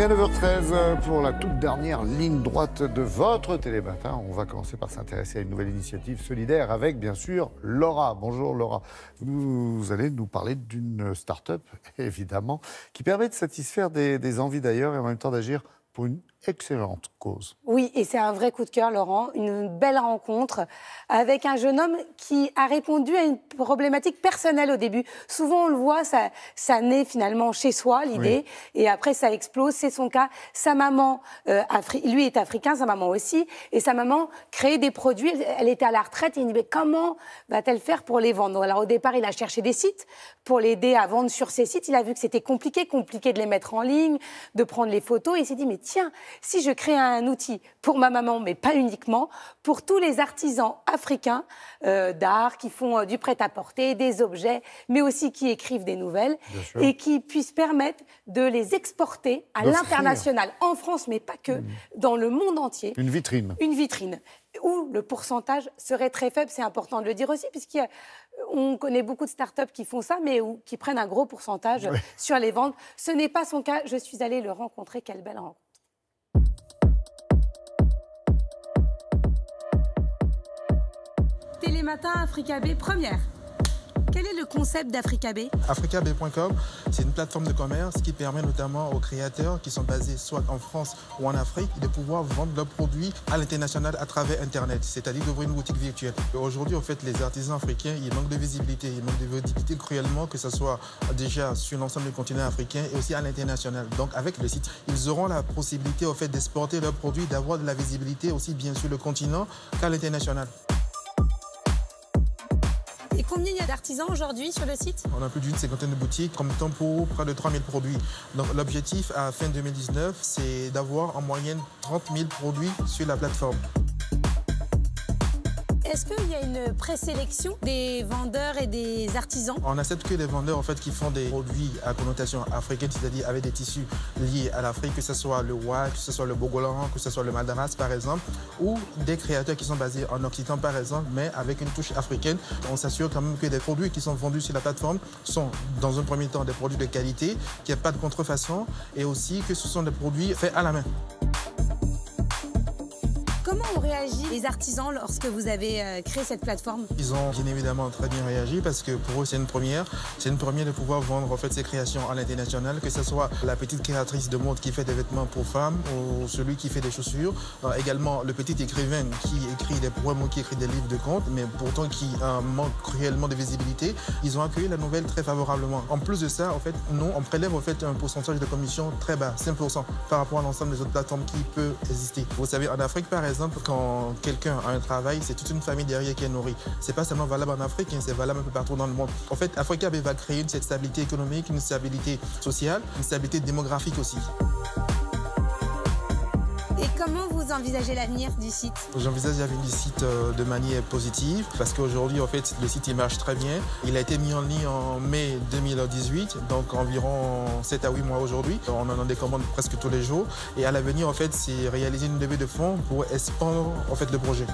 Et à 9h13, pour la toute dernière ligne droite de votre Télématin, on va commencer par s'intéresser à une nouvelle initiative solidaire avec, bien sûr, Laura. Bonjour Laura. Vous allez nous parler d'une start-up, évidemment, qui permet de satisfaire des envies d'ailleurs et en même temps d'agir pour une excellente cause. Oui, et c'est un vrai coup de cœur, Laurent. Une belle rencontre avec un jeune homme qui a répondu à une problématique personnelle au début. Souvent, on le voit, ça naît finalement chez soi, l'idée, et après, ça explose. C'est son cas. Sa maman, lui est africain, sa maman aussi, et sa maman créait des produits. Elle était à la retraite, et il dit, mais comment va-t-elle faire pour les vendre? Alors, au départ, il a cherché des sites pour l'aider à vendre sur ces sites. Il a vu que c'était compliqué de les mettre en ligne, de prendre les photos, et il s'est dit, mais tiens, si je crée un outil pour ma maman, mais pas uniquement, pour tous les artisans africains d'art qui font du prêt-à-porter, des objets, mais aussi qui écrivent des nouvelles et qui puissent permettre de les exporter à l'international, en France, mais pas que, dans le monde entier. Une vitrine. Une vitrine où le pourcentage serait très faible, c'est important de le dire aussi, puisqu'on connaît beaucoup de start-up qui font ça, mais qui prennent un gros pourcentage sur les ventes. Ce n'est pas son cas, je suis allée le rencontrer, quelle belle rencontre. Télématin Africa Bay première. Quel est le concept d'Africa Bay? AfricaBay.com, c'est une plateforme de commerce qui permet notamment aux créateurs qui sont basés soit en France ou en Afrique de pouvoir vendre leurs produits à l'international à travers Internet, c'est-à-dire d'ouvrir une boutique virtuelle. Aujourd'hui, en fait, les artisans africains, ils manquent de visibilité. Ils manquent de visibilité cruellement, que ce soit déjà sur l'ensemble du continent africain et aussi à l'international. Donc, avec le site, ils auront la possibilité, en fait, d'exporter leurs produits, d'avoir de la visibilité aussi bien sur le continent qu'à l'international. Et combien il y a d'artisans aujourd'hui sur le site? On a plus d'une cinquantaine de boutiques, comptant pour près de 3000 produits. Donc l'objectif à fin 2019, c'est d'avoir en moyenne 30 000 produits sur la plateforme. Est-ce qu'il y a une présélection des vendeurs et des artisans? On n'accepte que les vendeurs en fait, qui font des produits à connotation africaine, c'est-à-dire avec des tissus liés à l'Afrique, que ce soit le ouah, que ce soit le bogolan, que ce soit le madaras par exemple, ou des créateurs qui sont basés en Occitan par exemple, mais avec une touche africaine. On s'assure quand même que les produits qui sont vendus sur la plateforme sont dans un premier temps des produits de qualité, qu'il n'y a pas de contrefaçon et aussi que ce sont des produits faits à la main. Comment ont réagi les artisans lorsque vous avez créé cette plateforme? Ils ont bien évidemment très bien réagi parce que pour eux c'est une première. C'est une première de pouvoir vendre en fait ses créations à l'international, que ce soit la petite créatrice de mode qui fait des vêtements pour femmes ou celui qui fait des chaussures. Également le petit écrivain qui écrit des poèmes ou qui écrit des livres de contes, mais pourtant qui manque cruellement de visibilité. Ils ont accueilli la nouvelle très favorablement. En plus de ça, en fait, nous on prélève en fait un pourcentage de commission très bas, 5% par rapport à l'ensemble des autres plateformes qui peuvent exister. Vous savez, en Afrique par exemple, quand quelqu'un a un travail, c'est toute une famille derrière qui est nourrie. C'est pas seulement valable en Afrique, c'est valable un peu partout dans le monde. En fait, Africa Bay va créer cette stabilité économique, une stabilité sociale, une stabilité démographique aussi. Et comment vous envisagez l'avenir du site? J'envisage l'avenir du site de manière positive parce qu'aujourd'hui, en fait, le site il marche très bien. Il a été mis en ligne en mai 2018, donc environ 7 à 8 mois aujourd'hui. On en a des commandes presque tous les jours. Et à l'avenir, en fait, c'est réaliser une levée de fonds pour expandre en fait, le projet.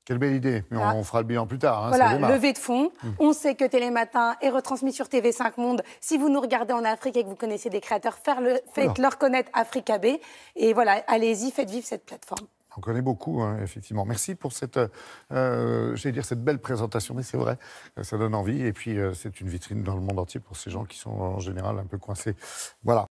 Quelle belle idée, mais on fera le bilan plus tard. Hein, voilà, levée de fonds. On sait que Télématin est retransmis sur TV5 Monde. Si vous nous regardez en Afrique et que vous connaissez des créateurs, faites-leur connaître Africa Bay. Et voilà, allez-y, faites vivre cette plateforme. On connaît beaucoup, hein, effectivement. Merci pour cette, cette belle présentation, mais c'est vrai, ça donne envie. Et puis, c'est une vitrine dans le monde entier pour ces gens qui sont en général un peu coincés. Voilà.